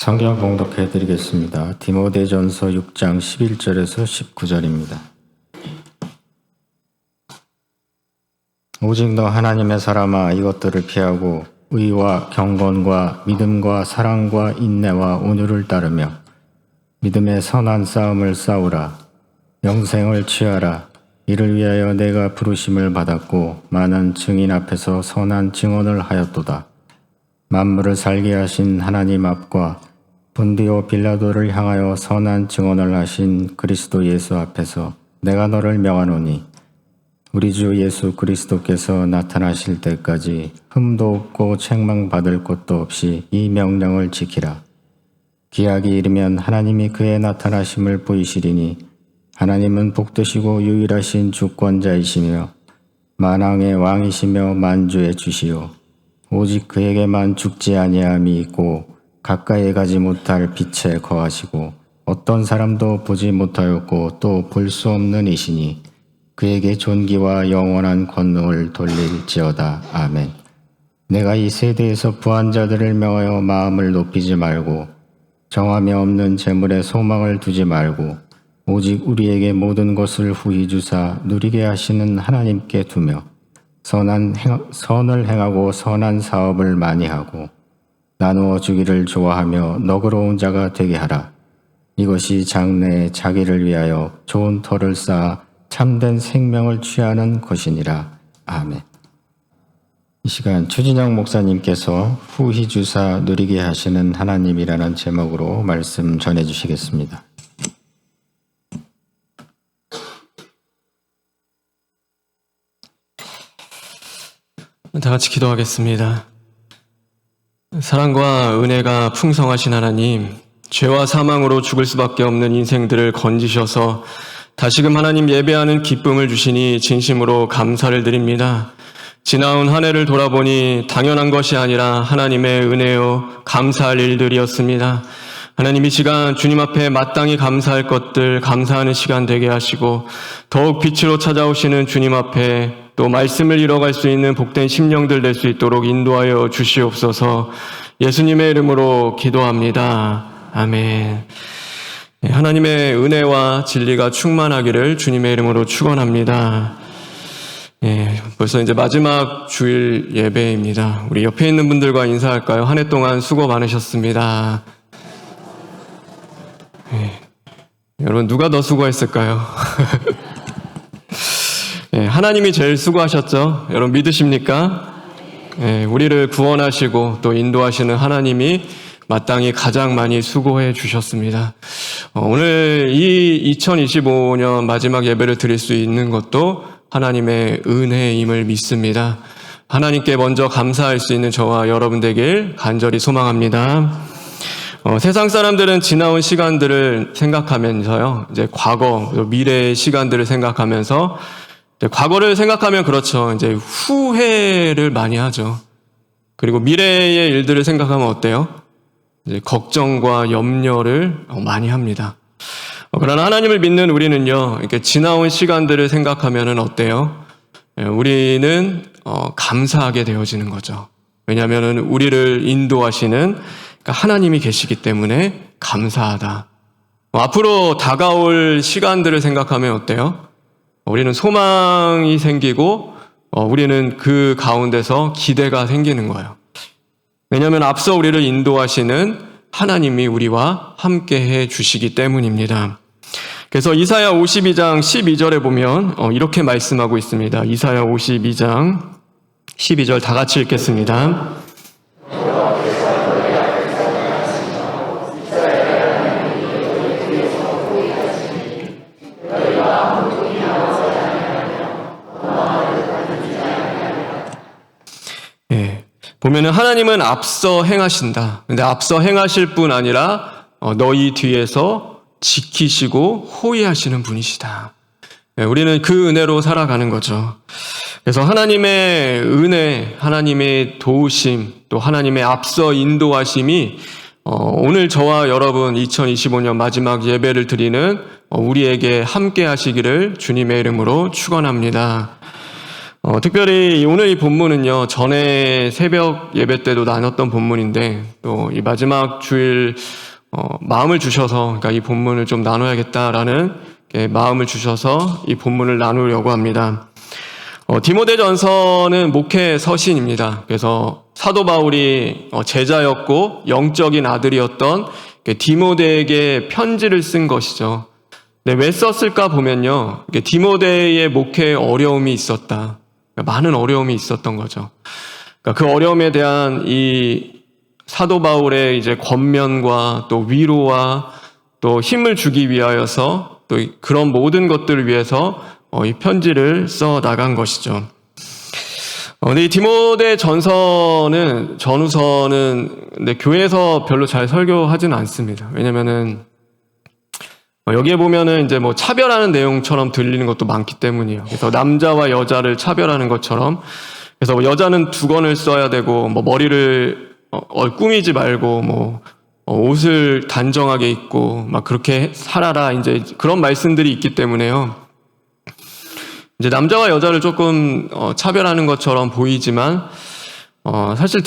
성경 봉독해 드리겠습니다. 디모데전서 6장 11절에서 19절입니다. 오직 너 하나님의 사람아, 이것들을 피하고 의와 경건과 믿음과 사랑과 인내와 온유를 따르며 믿음의 선한 싸움을 싸우라. 영생을 취하라. 이를 위하여 내가 부르심을 받았고 많은 증인 앞에서 선한 증언을 하였도다. 만물을 살게 하신 하나님 앞과 본디오 빌라도를 향하여 선한 증언을 하신 그리스도 예수 앞에서 내가 너를 명하노니 우리 주 예수 그리스도께서 나타나실 때까지 흠도 없고 책망받을 것도 없이 이 명령을 지키라. 기약이 이르면 하나님이 그의 나타나심을 보이시리니 하나님은 복되시고 유일하신 주권자이시며 만왕의 왕이시며 만주의 주시요 오직 그에게만 죽지 아니함이 있고 가까이 가지 못할 빛에 거하시고 어떤 사람도 보지 못하였고 또 볼 수 없는 이시니 그에게 존귀와 영원한 권능을 돌릴지어다. 아멘. 내가 이 세대에서 부한 자들을 명하여 마음을 높이지 말고 정함이 없는 재물에 소망을 두지 말고 오직 우리에게 모든 것을 후히 주사 누리게 하시는 하나님께 두며 선을 행하고 선한 사업을 많이 하고 나누어 주기를 좋아하며 너그러운 자가 되게 하라. 이것이 장래에 자기를 위하여 좋은 터를 쌓아 참된 생명을 취하는 것이니라. 아멘. 이 시간 추진영 목사님께서 후히 주사 누리게 하시는 하나님이라는 제목으로 말씀 전해주시겠습니다. 다 같이 기도하겠습니다. 사랑과 은혜가 풍성하신 하나님, 죄와 사망으로 죽을 수밖에 없는 인생들을 건지셔서 다시금 하나님 예배하는 기쁨을 주시니 진심으로 감사를 드립니다. 지나온 한 해를 돌아보니 당연한 것이 아니라 하나님의 은혜요 감사할 일들이었습니다. 하나님, 이 시간 주님 앞에 마땅히 감사할 것들 감사하는 시간 되게 하시고 더욱 빛으로 찾아오시는 주님 앞에 또 말씀을 이뤄갈 수 있는 복된 심령들 될 수 있도록 인도하여 주시옵소서. 예수님의 이름으로 기도합니다. 아멘. 하나님의 은혜와 진리가 충만하기를 주님의 이름으로 축원합니다. 벌써 이제 마지막 주일 예배입니다. 우리 옆에 있는 분들과 인사할까요? 한 해 동안 수고 많으셨습니다. 여러분, 누가 더 수고했을까요? 하나님이 제일 수고하셨죠? 여러분 믿으십니까? 우리를 구원하시고 또 인도하시는 하나님이 마땅히 가장 많이 수고해 주셨습니다. 오늘 이 2025년 마지막 예배를 드릴 수 있는 것도 하나님의 은혜임을 믿습니다. 하나님께 먼저 감사할 수 있는 저와 여러분 되길 간절히 소망합니다. 세상 사람들은 지나온 시간들을 생각하면서요, 이제 과거, 미래의 시간들을 생각하면서 과거를 생각하면 그렇죠. 이제 후회를 많이 하죠. 그리고 미래의 일들을 생각하면 어때요? 이제 걱정과 염려를 많이 합니다. 그러나 하나님을 믿는 우리는요, 이렇게 지나온 시간들을 생각하면은 어때요? 우리는 감사하게 되어지는 거죠. 왜냐하면은 우리를 인도하시는 하나님이 계시기 때문에 감사하다. 앞으로 다가올 시간들을 생각하면 어때요? 우리는 소망이 생기고 우리는 그 가운데서 기대가 생기는 거예요. 왜냐하면 앞서 우리를 인도하시는 하나님이 우리와 함께해 주시기 때문입니다. 그래서 이사야 52장 12절에 보면 이렇게 말씀하고 있습니다. 이사야 52장 12절 다 같이 읽겠습니다. 보면은 하나님은 앞서 행하신다. 근데 앞서 행하실 뿐 아니라 너희 뒤에서 지키시고 호위하시는 분이시다. 우리는 그 은혜로 살아가는 거죠. 그래서 하나님의 은혜, 하나님의 도우심, 또 하나님의 앞서 인도하심이 오늘 저와 여러분 2025년 마지막 예배를 드리는 우리에게 함께 하시기를 주님의 이름으로 축원합니다. 특별히 오늘 이 본문은요, 전에 새벽 예배 때도 나눴던 본문인데, 또 이 마지막 주일, 마음을 주셔서, 그러니까 이 본문을 좀 나눠야겠다라는 마음을 주셔서 이 본문을 나누려고 합니다. 디모데전서는 목회 서신입니다. 그래서 사도 바울이 제자였고 영적인 아들이었던 디모데에게 편지를 쓴 것이죠. 왜 썼을까 보면요, 디모데의 목회에 어려움이 있었다. 많은 어려움이 있었던 거죠. 그 어려움에 대한 이 사도 바울의 이제 권면과 또 위로와 또 힘을 주기 위하여서 또 그런 모든 것들을 위해서 이 편지를 써 나간 것이죠. 근데 이 디모데 전서는, 전후서는, 근데 교회에서 별로 잘 설교하지는 않습니다. 왜냐면은, 여기에 보면은 이제 뭐 차별하는 내용처럼 들리는 것도 많기 때문이에요. 그래서 남자와 여자를 차별하는 것처럼, 그래서 뭐 여자는 두건을 써야 되고, 뭐 머리를 꾸미지 말고, 뭐 옷을 단정하게 입고, 막 그렇게 살아라, 이제 그런 말씀들이 있기 때문에요. 이제 남자와 여자를 조금 차별하는 것처럼 보이지만 사실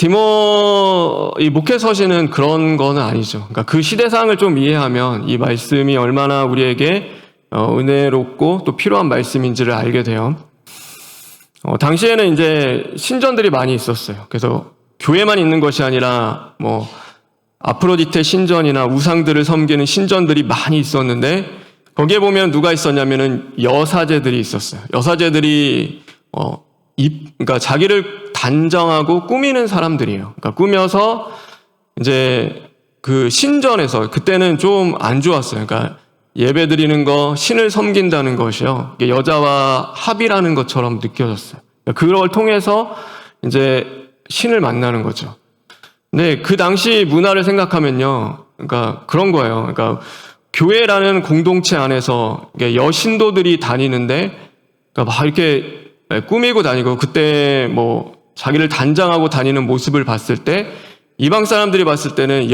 이 목회 서신은 그런 거는 아니죠. 그러니까 그 시대상을 좀 이해하면 이 말씀이 얼마나 우리에게 은혜롭고 또 필요한 말씀인지를 알게 돼요. 당시에는 이제 신전들이 많이 있었어요. 그래서 교회만 있는 것이 아니라 뭐 아프로디테 신전이나 우상들을 섬기는 신전들이 많이 있었는데, 거기에 보면 누가 있었냐면은 여사제들이 있었어요. 여사제들이 그러니까 자기를 단정하고 꾸미는 사람들이에요. 그러니까 꾸며서 이제 그 신전에서, 그때는 좀 안 좋았어요. 그러니까 예배 드리는 거, 신을 섬긴다는 것이요, 여자와 합의라는 것처럼 느껴졌어요. 그러니까 그걸 통해서 이제 신을 만나는 거죠. 근데 그 당시 문화를 생각하면요, 그러니까 그런 거예요. 그러니까 교회라는 공동체 안에서 여신도들이 다니는데, 그러니까 막 이렇게 꾸미고 다니고, 그때 뭐 자기를 단장하고 다니는 모습을 봤을 때 이방 사람들이 봤을 때는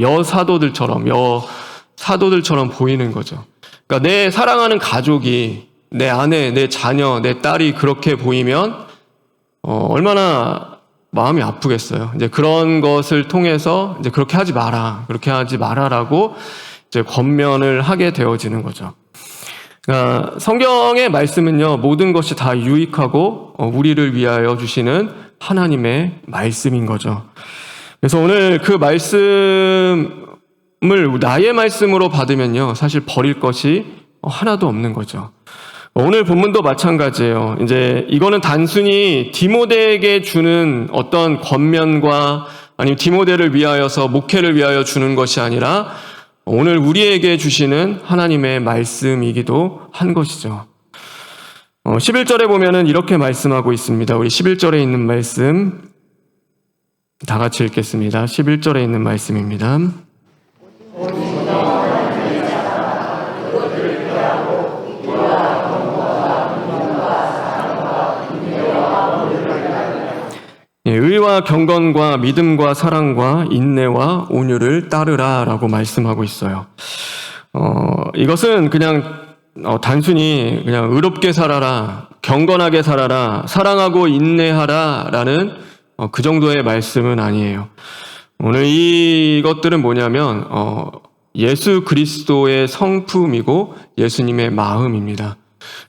여사도들처럼 보이는 거죠. 그러니까 내 사랑하는 가족이, 내 아내, 내 자녀, 내 딸이 그렇게 보이면 얼마나 마음이 아프겠어요. 이제 그런 것을 통해서 이제 그렇게 하지 마라라고 이제 권면을 하게 되어지는 거죠. 그러니까 성경의 말씀은요, 모든 것이 다 유익하고 우리를 위하여 주시는 하나님의 말씀인 거죠. 그래서 오늘 그 말씀을 나의 말씀으로 받으면요, 사실 버릴 것이 하나도 없는 거죠. 오늘 본문도 마찬가지예요. 이제 이거는 단순히 디모데에게 주는 어떤 권면과 아니면 디모데를 위하여서, 목회를 위하여 주는 것이 아니라 오늘 우리에게 주시는 하나님의 말씀이기도 한 것이죠. 11절에 보면은 이렇게 말씀하고 있습니다. 우리 11절에 있는 말씀 다 같이 읽겠습니다. 11절에 있는 말씀입니다. 의와 경건과 믿음과 사랑과 인내와 온유를 따르라 라고 말씀하고 있어요. 이것은 그냥 단순히 그냥 의롭게 살아라, 경건하게 살아라, 사랑하고 인내하라 라는 그 정도의 말씀은 아니에요. 오늘 이것들은 뭐냐면 예수 그리스도의 성품이고 예수님의 마음입니다.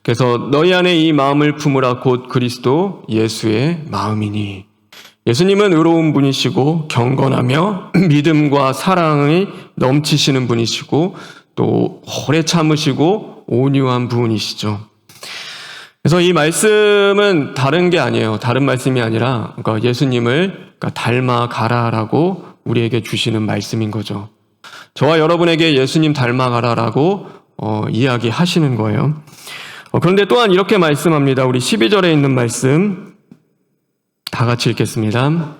그래서 너희 안에 이 마음을 품으라, 곧 그리스도 예수의 마음이니. 예수님은 의로운 분이시고 경건하며 믿음과 사랑이 넘치시는 분이시고 또 오래 참으시고 온유한 분이시죠. 그래서 이 말씀은 다른 게 아니에요. 다른 말씀이 아니라 그러니까 예수님을 닮아가라라고 우리에게 주시는 말씀인 거죠. 저와 여러분에게 예수님 닮아가라라고 이야기하시는 거예요. 그런데 또한 이렇게 말씀합니다. 우리 12절에 있는 말씀 다 같이 읽겠습니다.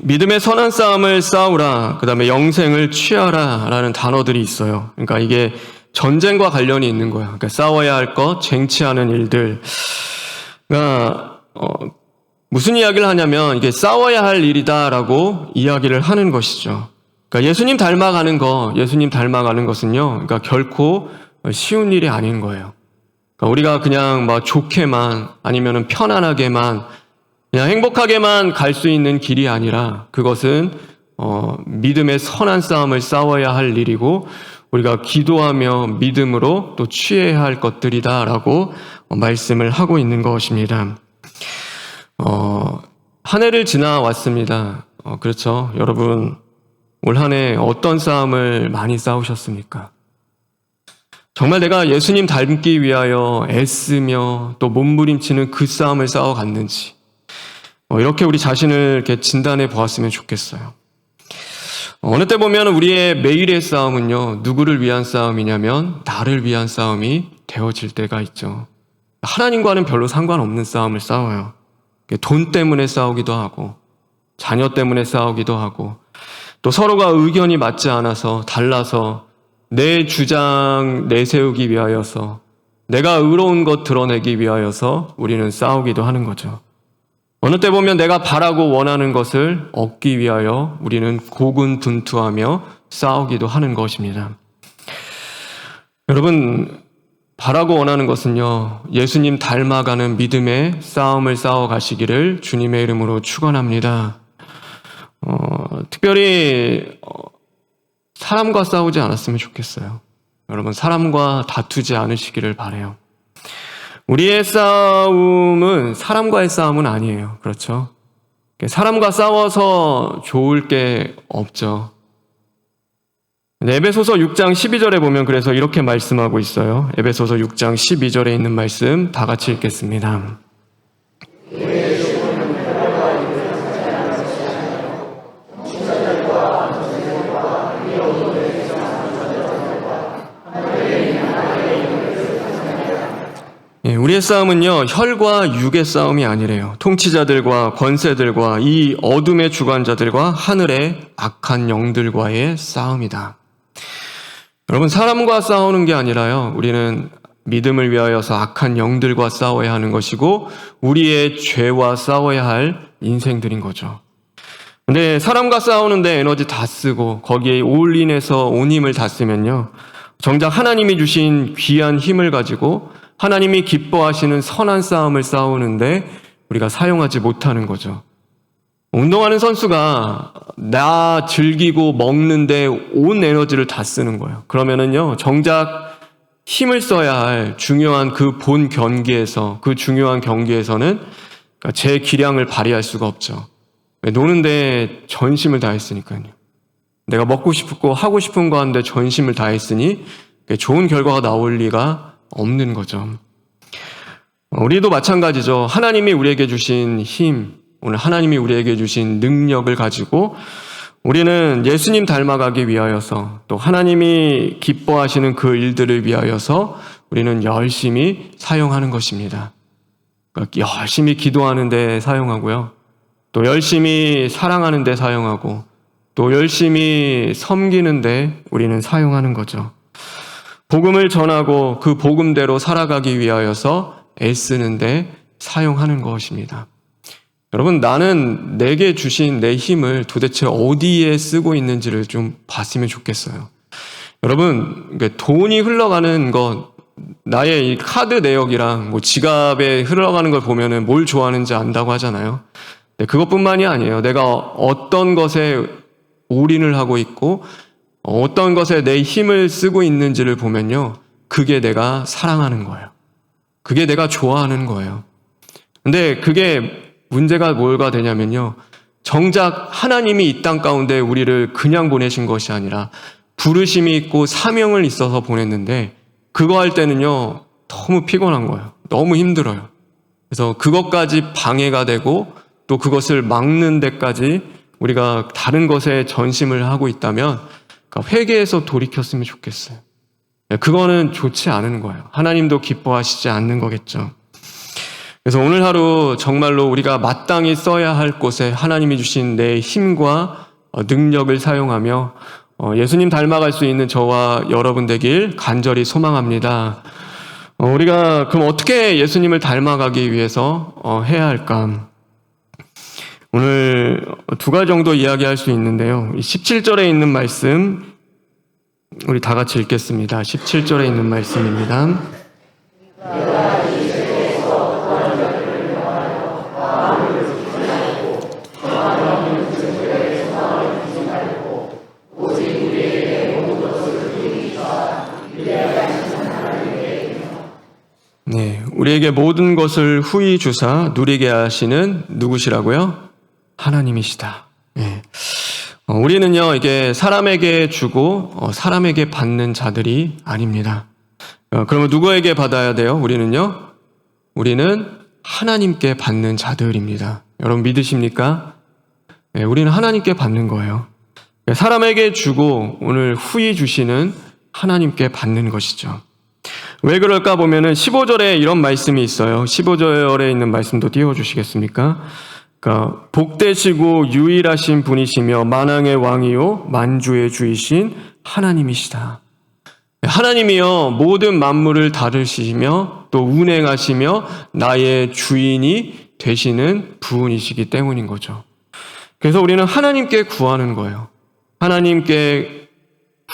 믿음의 선한 싸움을 싸우라, 그 다음에 영생을 취하라 라는 단어들이 있어요. 그러니까 이게 전쟁과 관련이 있는 거예요. 그러니까 싸워야 할 것, 쟁취하는 일들. 그러니까 무슨 이야기를 하냐면 이게 싸워야 할 일이다라고 이야기를 하는 것이죠. 그러니까 예수님 닮아가는 것은요, 그러니까 결코 쉬운 일이 아닌 거예요. 그러니까 우리가 그냥 막 좋게만 아니면은 편안하게만 그냥 행복하게만 갈 수 있는 길이 아니라 그것은 믿음의 선한 싸움을 싸워야 할 일이고 우리가 기도하며 믿음으로 또 취해야 할 것들이다라고 말씀을 하고 있는 것입니다. 한 해를 지나왔습니다. 그렇죠. 여러분, 올 한 해 어떤 싸움을 많이 싸우셨습니까? 정말 내가 예수님 닮기 위하여 애쓰며 또 몸부림치는 그 싸움을 싸워갔는지, 이렇게 우리 자신을 이렇게 진단해 보았으면 좋겠어요. 어느 때 보면 우리의 매일의 싸움은요, 누구를 위한 싸움이냐면 나를 위한 싸움이 되어질 때가 있죠. 하나님과는 별로 상관없는 싸움을 싸워요. 돈 때문에 싸우기도 하고 자녀 때문에 싸우기도 하고 또 서로가 의견이 맞지 않아서 달라서 내 주장 내세우기 위하여서 내가 의로운 것 드러내기 위하여서 우리는 싸우기도 하는 거죠. 어느 때 보면 내가 바라고 원하는 것을 얻기 위하여 우리는 고군분투하며 싸우기도 하는 것입니다. 여러분, 바라고 원하는 것은요, 예수님 닮아가는 믿음의 싸움을 싸워 가시기를 주님의 이름으로 축원합니다. 특별히 사람과 싸우지 않았으면 좋겠어요. 여러분, 사람과 다투지 않으시기를 바라요. 우리의 싸움은 사람과의 싸움은 아니에요. 그렇죠? 사람과 싸워서 좋을 게 없죠. 에베소서 6장 12절에 보면 그래서 이렇게 말씀하고 있어요. 에베소서 6장 12절에 있는 말씀 다 같이 읽겠습니다. 우리의 싸움은요, 혈과 육의 싸움이 아니래요. 통치자들과 권세들과 이 어둠의 주관자들과 하늘의 악한 영들과의 싸움이다. 여러분, 사람과 싸우는 게 아니라요, 우리는 믿음을 위하여서 악한 영들과 싸워야 하는 것이고 우리의 죄와 싸워야 할 인생들인 거죠. 근데 사람과 싸우는데 에너지 다 쓰고 거기에 올인해서 온 힘을 다 쓰면요, 정작 하나님이 주신 귀한 힘을 가지고 하나님이 기뻐하시는 선한 싸움을 싸우는데 우리가 사용하지 못하는 거죠. 운동하는 선수가 나 즐기고 먹는데 온 에너지를 다 쓰는 거예요. 그러면은요, 정작 힘을 써야 할 중요한 그 본 경기에서, 그 중요한 경기에서는 제 기량을 발휘할 수가 없죠. 노는데 전심을 다했으니까요. 내가 먹고 싶고 하고 싶은 거 하는데 전심을 다했으니 좋은 결과가 나올 리가 없는 거죠. 우리도 마찬가지죠. 하나님이 우리에게 주신 힘, 오늘 하나님이 우리에게 주신 능력을 가지고 우리는 예수님 닮아가기 위하여서 또 하나님이 기뻐하시는 그 일들을 위하여서 우리는 열심히 사용하는 것입니다. 그러니까 열심히 기도하는 데 사용하고요. 또 열심히 사랑하는 데 사용하고 또 열심히 섬기는 데 우리는 사용하는 거죠. 복음을 전하고 그 복음대로 살아가기 위하여서 애쓰는데 사용하는 것입니다. 여러분, 나는 내게 주신 내 힘을 도대체 어디에 쓰고 있는지를 좀 봤으면 좋겠어요. 여러분, 돈이 흘러가는 것, 나의 이 카드 내역이랑 지갑에 흘러가는 걸 보면은 뭘 좋아하는지 안다고 하잖아요. 그것뿐만이 아니에요. 내가 어떤 것에 올인을 하고 있고 어떤 것에 내 힘을 쓰고 있는지를 보면요, 그게 내가 사랑하는 거예요. 그게 내가 좋아하는 거예요. 근데 그게 문제가 뭐가 되냐면요, 정작 하나님이 이 땅 가운데 우리를 그냥 보내신 것이 아니라 부르심이 있고 사명을 있어서 보냈는데 그거 할 때는요, 너무 피곤한 거예요. 너무 힘들어요. 그래서 그것까지 방해가 되고 또 그것을 막는 데까지 우리가 다른 것에 전심을 하고 있다면 회개해서 돌이켰으면 좋겠어요. 그거는 좋지 않은 거예요. 하나님도 기뻐하시지 않는 거겠죠. 그래서 오늘 하루 정말로 우리가 마땅히 써야 할 곳에 하나님이 주신 내 힘과 능력을 사용하며 예수님 닮아갈 수 있는 저와 여러분 되길 간절히 소망합니다. 우리가 그럼 어떻게 예수님을 닮아가기 위해서 해야 할까? 오늘 두 가지 정도 이야기할 수 있는데요. 17절에 있는 말씀 우리 다 같이 읽겠습니다. 17절에 있는 말씀입니다. 네, 우리에게 모든 것을 후히 주사 누리게 하시는 누구시라고요? 하나님이시다. 네. 우리는요, 이게 사람에게 주고 사람에게 받는 자들이 아닙니다. 그러면 누구에게 받아야 돼요? 우리는 하나님께 받는 자들입니다. 여러분 믿으십니까? 네, 우리는 하나님께 받는 거예요. 사람에게 주고 오늘 후히 주시는 하나님께 받는 것이죠. 왜 그럴까 보면은 15절에 이런 말씀이 있어요. 15절에 있는 말씀도 띄워주시겠습니까? 그러니까 복되시고 유일하신 분이시며 만왕의 왕이요 만주의 주이신 하나님이시다. 하나님이요 모든 만물을 다루시며 또 운행하시며 나의 주인이 되시는 분이시기 때문인 거죠. 그래서 우리는 하나님께 구하는 거예요. 하나님께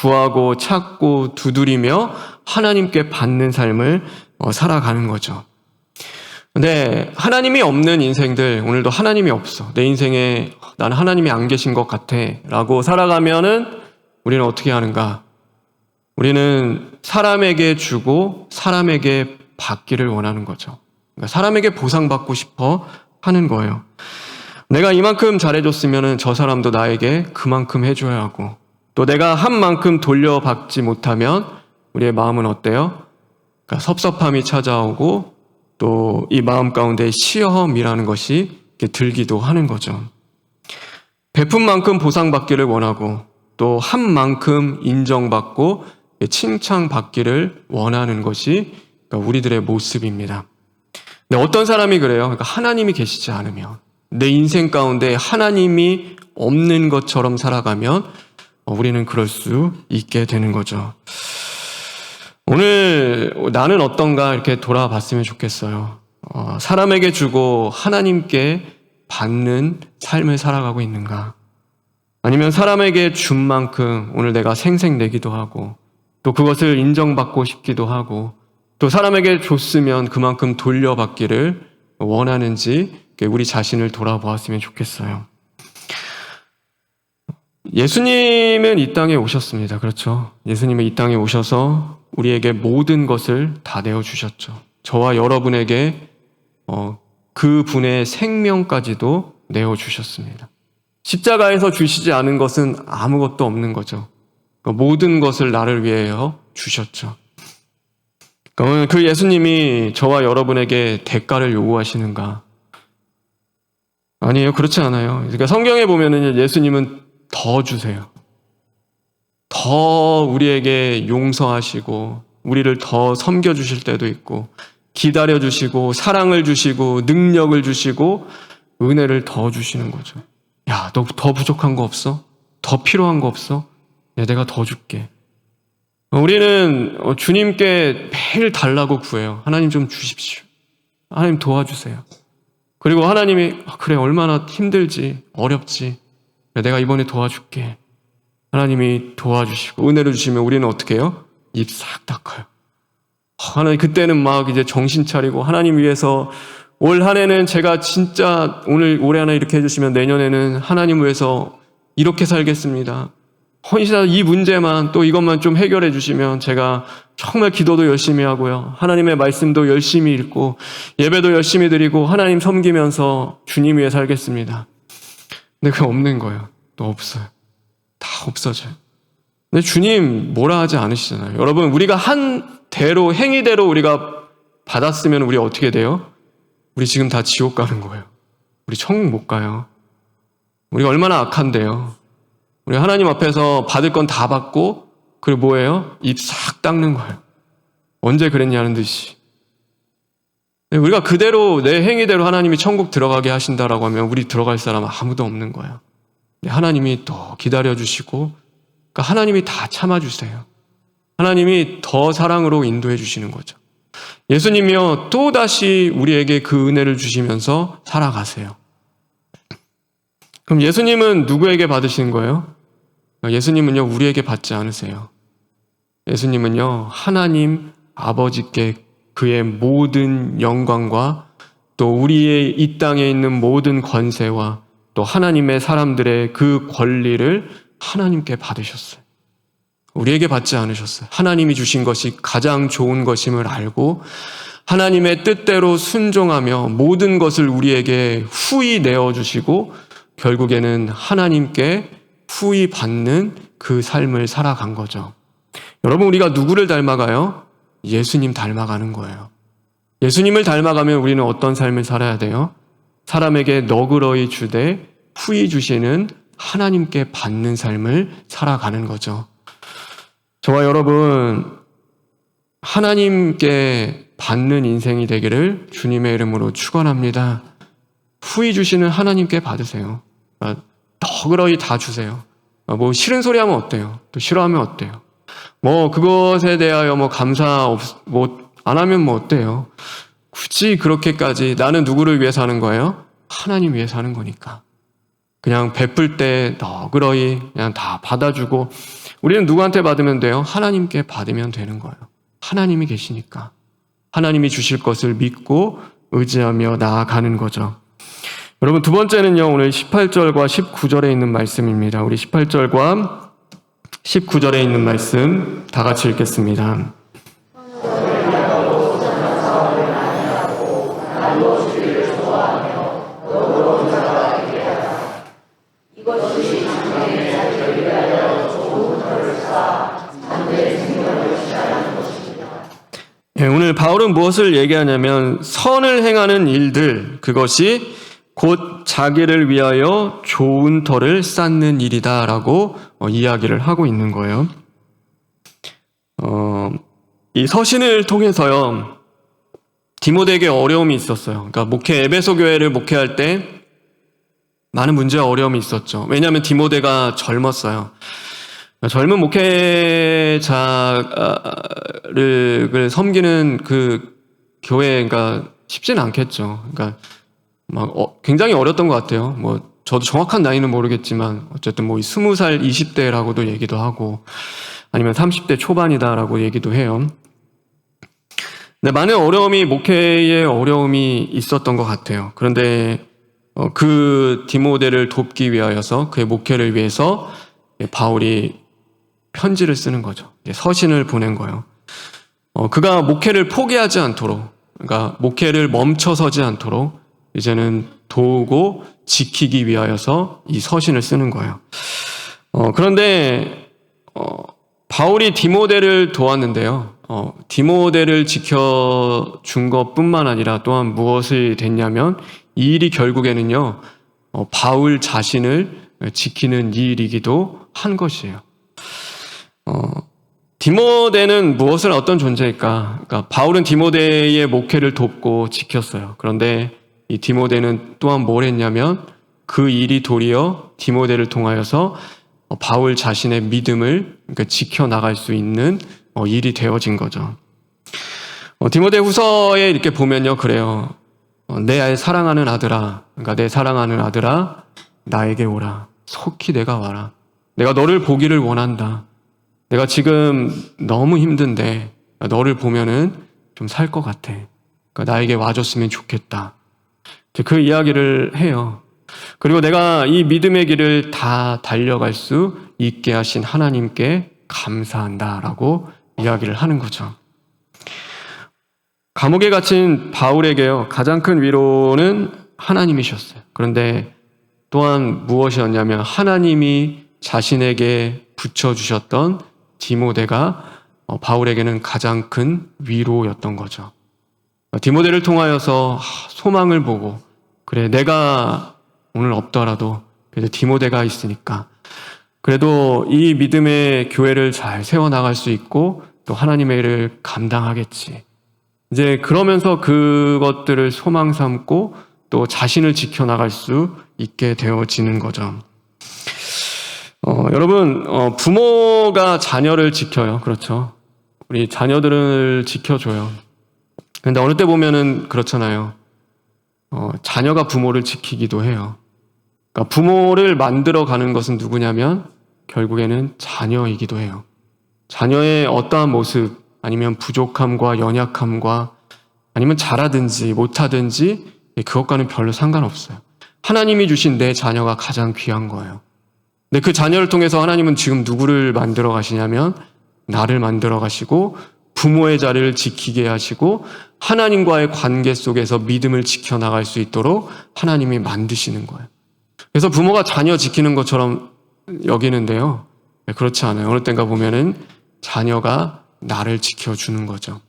구하고 찾고 두드리며 하나님께 받는 삶을 살아가는 거죠. 근데 하나님이 없는 인생들, 오늘도 하나님이 없어. 내 인생에 나는 하나님이 안 계신 것 같아 라고 살아가면은 우리는 어떻게 하는가? 우리는 사람에게 주고 사람에게 받기를 원하는 거죠. 그러니까 사람에게 보상받고 싶어 하는 거예요. 내가 이만큼 잘해줬으면 저 사람도 나에게 그만큼 해줘야 하고 또 내가 한 만큼 돌려받지 못하면 우리의 마음은 어때요? 그러니까 섭섭함이 찾아오고 또 이 마음 가운데 시험이라는 것이 들기도 하는 거죠. 베푼 만큼 보상받기를 원하고 또 한 만큼 인정받고 칭찬받기를 원하는 것이 우리들의 모습입니다. 근데 어떤 사람이 그래요? 그러니까 하나님이 계시지 않으면 내 인생 가운데 하나님이 없는 것처럼 살아가면 우리는 그럴 수 있게 되는 거죠. 오늘 나는 어떤가 이렇게 돌아봤으면 좋겠어요. 사람에게 주고 하나님께 받는 삶을 살아가고 있는가? 아니면 사람에게 준 만큼 오늘 내가 생색내기도 하고 또 그것을 인정받고 싶기도 하고 또 사람에게 줬으면 그만큼 돌려받기를 원하는지 우리 자신을 돌아보았으면 좋겠어요. 예수님은 이 땅에 오셨습니다. 그렇죠? 예수님은 이 땅에 오셔서 우리에게 모든 것을 다 내어주셨죠. 저와 여러분에게 그분의 생명까지도 내어주셨습니다. 십자가에서 주시지 않은 것은 아무것도 없는 거죠. 모든 것을 나를 위하여 주셨죠. 그 예수님이 저와 여러분에게 대가를 요구하시는가? 아니에요. 그렇지 않아요. 그러니까 성경에 보면은 예수님은 더 주세요. 더 우리에게 용서하시고 우리를 더 섬겨주실 때도 있고 기다려주시고 사랑을 주시고 능력을 주시고 은혜를 더 주시는 거죠. 야, 너 더 부족한 거 없어? 더 필요한 거 없어? 야, 내가 더 줄게. 우리는 주님께 매일 달라고 구해요. 하나님 좀 주십시오. 하나님 도와주세요. 그리고 하나님이 그래 얼마나 힘들지 어렵지 내가 이번에 도와줄게. 하나님이 도와주시고 은혜를 주시면 우리는 어떻게 해요? 입 싹 닦아요. 하나님 그때는 막 이제 정신 차리고 하나님 위해서 올 한 해는 제가 진짜 올해 하나 이렇게 해주시면 내년에는 하나님 위해서 이렇게 살겠습니다. 헌신하다 이 문제만 또 이것만 좀 해결해 주시면 제가 정말 기도도 열심히 하고요. 하나님의 말씀도 열심히 읽고 예배도 열심히 드리고 하나님 섬기면서 주님 위해 살겠습니다. 근데 그게 없는 거예요. 또 없어요. 다 없어져요. 근데 주님 뭐라 하지 않으시잖아요. 여러분 우리가 한 대로 행위대로 우리가 받았으면 우리 어떻게 돼요? 우리 지금 다 지옥 가는 거예요. 우리 천국 못 가요. 우리가 얼마나 악한데요. 우리 하나님 앞에서 받을 건 다 받고 그리고 뭐예요? 입 싹 닦는 거예요. 언제 그랬냐는 듯이. 우리가 그대로 내 행위대로 하나님이 천국 들어가게 하신다라고 하면 우리 들어갈 사람은 아무도 없는 거예요. 하나님이 더 기다려주시고 그러니까 하나님이 다 참아주세요. 하나님이 더 사랑으로 인도해 주시는 거죠. 예수님이요 또다시 우리에게 그 은혜를 주시면서 살아가세요. 그럼 예수님은 누구에게 받으시는 거예요? 예수님은요, 우리에게 받지 않으세요. 예수님은요, 하나님 아버지께 그의 모든 영광과 또 우리의 이 땅에 있는 모든 권세와 또 하나님의 사람들의 그 권리를 하나님께 받으셨어요. 우리에게 받지 않으셨어요. 하나님이 주신 것이 가장 좋은 것임을 알고 하나님의 뜻대로 순종하며 모든 것을 우리에게 후히 내어주시고 결국에는 하나님께 후히 받는 그 삶을 살아간 거죠. 여러분, 우리가 누구를 닮아가요? 예수님 닮아가는 거예요. 예수님을 닮아가면 우리는 어떤 삶을 살아야 돼요? 사람에게 너그러이 주되 후히 주시는 하나님께 받는 삶을 살아가는 거죠. 저와 여러분, 하나님께 받는 인생이 되기를 주님의 이름으로 축원합니다. 후히 주시는 하나님께 받으세요. 너그러이 다 주세요. 뭐 싫은 소리 하면 어때요? 또 싫어하면 어때요? 뭐 그것에 대하여 뭐 감사 안 하면 뭐 어때요? 굳이 그렇게까지 나는 누구를 위해 사는 거예요? 하나님 위해 사는 거니까. 그냥 베풀 때 너그러이 그냥 다 받아주고 우리는 누구한테 받으면 돼요? 하나님께 받으면 되는 거예요. 하나님이 계시니까. 하나님이 주실 것을 믿고 의지하며 나아가는 거죠. 여러분, 두 번째는요, 오늘 18절과 19절에 있는 말씀입니다. 우리 18절과 19절에 있는 말씀 다 같이 읽겠습니다. 오늘 바울은 무엇을 얘기하냐면 선을 행하는 일들, 그것이 곧 자기를 위하여 좋은 터를 쌓는 일이다라고 이야기를 하고 있는 거예요. 이 서신을 통해서요, 디모데에게 어려움이 있었어요. 그러니까 에베소 교회를 목회할 때 많은 문제와 어려움이 있었죠. 왜냐하면 디모데가 젊었어요. 젊은 목회자를 섬기는 그 교회가 쉽지는 않겠죠. 그러니까 굉장히 어렸던 것 같아요. 저도 정확한 나이는 모르겠지만 어쨌든 20살, 20대라고도 얘기도 하고 아니면 30대 초반이다라고 얘기도 해요. 네, 많은 어려움이, 목회에 어려움이 있었던 것 같아요. 그런데 그 디모데를 돕기 위하여서 그의 목회를 위해서 바울이 편지를 쓰는 거죠. 서신을 보낸 거예요. 그가 목회를 포기하지 않도록, 그러니까 목회를 멈춰서지 않도록 이제는 도우고 지키기 위하여서 이 서신을 쓰는 거예요. 그런데 바울이 디모데를 도왔는데요. 디모데를 지켜준 것뿐만 아니라 또한 무엇이 됐냐면 이 일이 결국에는요, 바울 자신을 지키는 일이기도 한 것이에요. 디모데는 무엇을 어떤 존재일까? 그러니까 바울은 디모데의 목회를 돕고 지켰어요. 그런데 이 디모데는 또한 뭘 했냐면 그 일이 도리어 디모데를 통하여서 바울 자신의 믿음을 그러니까 지켜나갈 수 있는 일이 되어진 거죠. 디모데 후서에 이렇게 보면요, 그래요. 내 사랑하는 아들아, 그러니까 내 사랑하는 아들아, 나에게 오라. 속히 내가 와라. 내가 너를 보기를 원한다. 내가 지금 너무 힘든데 너를 보면은 좀 살 것 같아. 그러니까 나에게 와줬으면 좋겠다. 그 이야기를 해요. 그리고 내가 이 믿음의 길을 다 달려갈 수 있게 하신 하나님께 감사한다라고 이야기를 하는 거죠. 감옥에 갇힌 바울에게요, 가장 큰 위로는 하나님이셨어요. 그런데 또한 무엇이었냐면 하나님이 자신에게 붙여주셨던 디모데가 바울에게는 가장 큰 위로였던 거죠. 디모데를 통하여서 소망을 보고, 그래, 내가 오늘 없더라도 그래도 디모데가 있으니까 그래도 이 믿음의 교회를 잘 세워나갈 수 있고 또 하나님의 일을 감당하겠지. 이제 그러면서 그것들을 소망 삼고 또 자신을 지켜나갈 수 있게 되어지는 거죠. 여러분, 부모가 자녀를 지켜요. 그렇죠. 우리 자녀들을 지켜줘요. 근데 어느 때 보면은 그렇잖아요. 자녀가 부모를 지키기도 해요. 그러니까 부모를 만들어가는 것은 누구냐면 결국에는 자녀이기도 해요. 자녀의 어떠한 모습, 아니면 부족함과 연약함과 아니면 잘하든지 못하든지 그것과는 별로 상관없어요. 하나님이 주신 내 자녀가 가장 귀한 거예요. 근데 그 자녀를 통해서 하나님은 지금 누구를 만들어 가시냐면 나를 만들어 가시고 부모의 자리를 지키게 하시고 하나님과의 관계 속에서 믿음을 지켜나갈 수 있도록 하나님이 만드시는 거예요. 그래서 부모가 자녀 지키는 것처럼 여기는데요. 그렇지 않아요. 어느 때인가 보면은 자녀가 나를 지켜주는 거죠.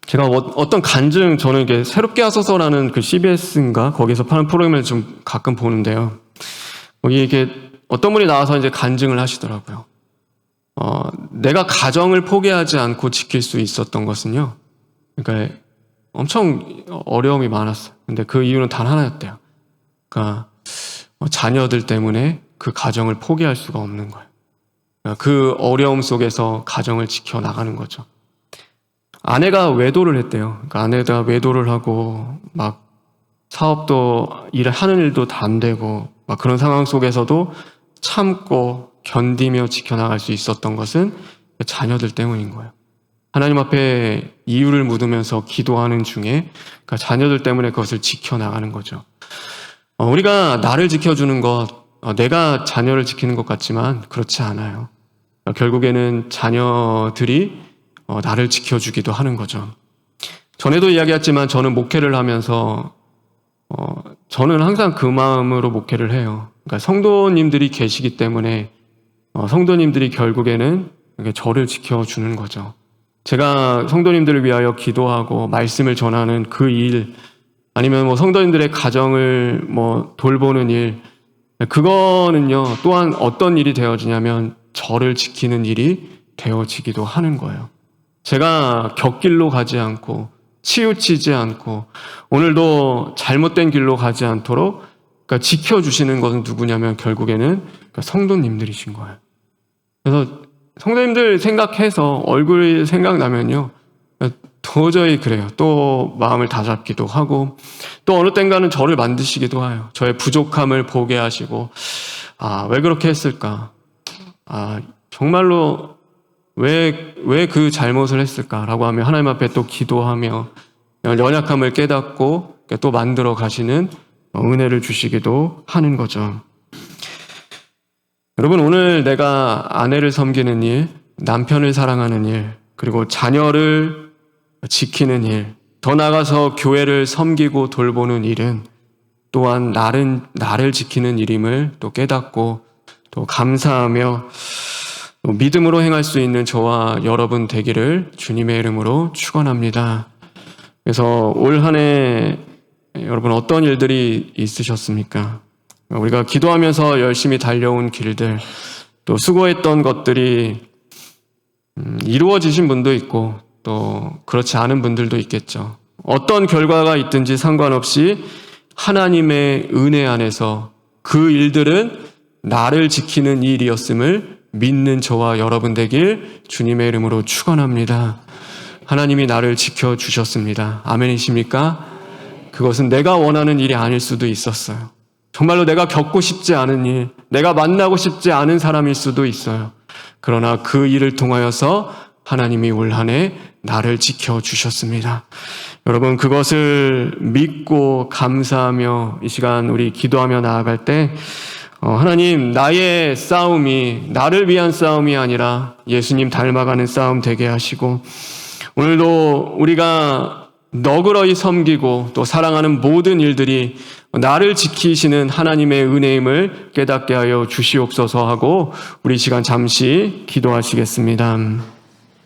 제가 어떤 간증, 저는 이게 새롭게 하소서라는 그 CBS인가 거기서 파는 프로그램을 좀 가끔 보는데요. 거기 이게 어떤 분이 나와서 이제 간증을 하시더라고요. 내가 가정을 포기하지 않고 지킬 수 있었던 것은요. 그러니까 엄청 어려움이 많았어요. 근데 그 이유는 단 하나였대요. 그러니까 자녀들 때문에 그 가정을 포기할 수가 없는 거예요. 그러니까 그 어려움 속에서 가정을 지켜나가는 거죠. 아내가 외도를 했대요. 그러니까 아내가 외도를 하고 막 사업도 하는 일도 다 안 되고 막 그런 상황 속에서도 참고 견디며 지켜나갈 수 있었던 것은 자녀들 때문인 거예요. 하나님 앞에 이유를 묻으면서 기도하는 중에 그러니까 자녀들 때문에 그것을 지켜나가는 거죠. 우리가 나를 지켜주는 것, 내가 자녀를 지키는 것 같지만 그렇지 않아요. 결국에는 자녀들이 나를 지켜주기도 하는 거죠. 전에도 이야기했지만 저는 목회를 하면서 저는 항상 그 마음으로 목회를 해요. 그러니까 성도님들이 계시기 때문에 성도님들이 결국에는 저를 지켜주는 거죠. 제가 성도님들을 위하여 기도하고 말씀을 전하는 그 일, 아니면 뭐 성도님들의 가정을 뭐 돌보는 일, 그거는요 또한 어떤 일이 되어지냐면 저를 지키는 일이 되어지기도 하는 거예요. 제가 곁길로 가지 않고 치우치지 않고 오늘도 잘못된 길로 가지 않도록 그러니까 지켜주시는 것은 누구냐면 결국에는 그러니까 성도님들이신 거예요. 그래서 성도님들 생각해서 얼굴이 생각나면요 도저히 그래요. 또 마음을 다잡기도 하고 또 어느 땐가는 저를 만드시기도 해요. 저의 부족함을 보게 하시고 왜 그렇게 했을까? 정말로 왜 그 잘못을 했을까라고 하며 하나님 앞에 또 기도하며 연약함을 깨닫고 또 만들어 가시는 은혜를 주시기도 하는 거죠. 여러분, 오늘 내가 아내를 섬기는 일, 남편을 사랑하는 일, 그리고 자녀를 지키는 일, 더 나아가서 교회를 섬기고 돌보는 일은 또한 나를 지키는 일임을 또 깨닫고 또 감사하며 또 믿음으로 행할 수 있는 저와 여러분 되기를 주님의 이름으로 축원합니다. 그래서 올 한 해 여러분 어떤 일들이 있으셨습니까? 우리가 기도하면서 열심히 달려온 길들, 또 수고했던 것들이 이루어지신 분도 있고 또 그렇지 않은 분들도 있겠죠. 어떤 결과가 있든지 상관없이 하나님의 은혜 안에서 그 일들은 나를 지키는 일이었음을 믿는 저와 여러분 되길 주님의 이름으로 축원합니다. 하나님이 나를 지켜주셨습니다. 아멘이십니까? 그것은 내가 원하는 일이 아닐 수도 있었어요. 정말로 내가 겪고 싶지 않은 일, 내가 만나고 싶지 않은 사람일 수도 있어요. 그러나 그 일을 통하여서 하나님이 올 한 해 나를 지켜주셨습니다. 여러분, 그것을 믿고 감사하며 이 시간 우리 기도하며 나아갈 때 하나님, 나의 싸움이 나를 위한 싸움이 아니라 예수님 닮아가는 싸움 되게 하시고 오늘도 우리가 너그러이 섬기고 또 사랑하는 모든 일들이 나를 지키시는 하나님의 은혜임을 깨닫게 하여 주시옵소서 하고 우리 시간 잠시 기도하시겠습니다.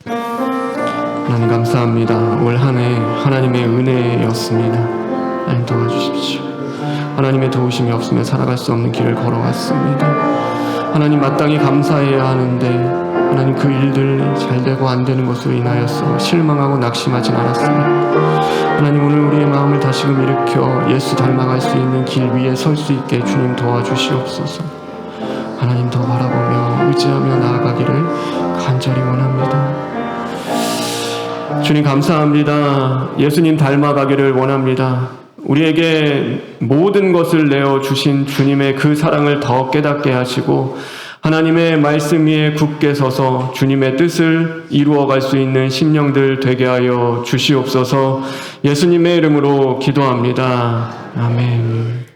하나님 감사합니다. 올 한 해 하나님의 은혜였습니다. 하나님 도와주십시오. 하나님의 도우심이 없으면 살아갈 수 없는 길을 걸어왔습니다. 하나님 마땅히 감사해야 하는데 하나님 그 일들 잘 되고 안 되는 것으로 인하여서 실망하고 낙심하진 않았습니다. 하나님 오늘 우리의 마음을 다시금 일으켜 예수 닮아갈 수 있는 길 위에 설 수 있게 주님 도와주시옵소서. 하나님 더 바라보며 의지하며 나아가기를 간절히 원합니다. 주님 감사합니다. 예수님 닮아가기를 원합니다. 우리에게 모든 것을 내어 주신 주님의 그 사랑을 더 깨닫게 하시고 하나님의 말씀 위에 굳게 서서 주님의 뜻을 이루어갈 수 있는 심령들 되게 하여 주시옵소서. 예수님의 이름으로 기도합니다. 아멘.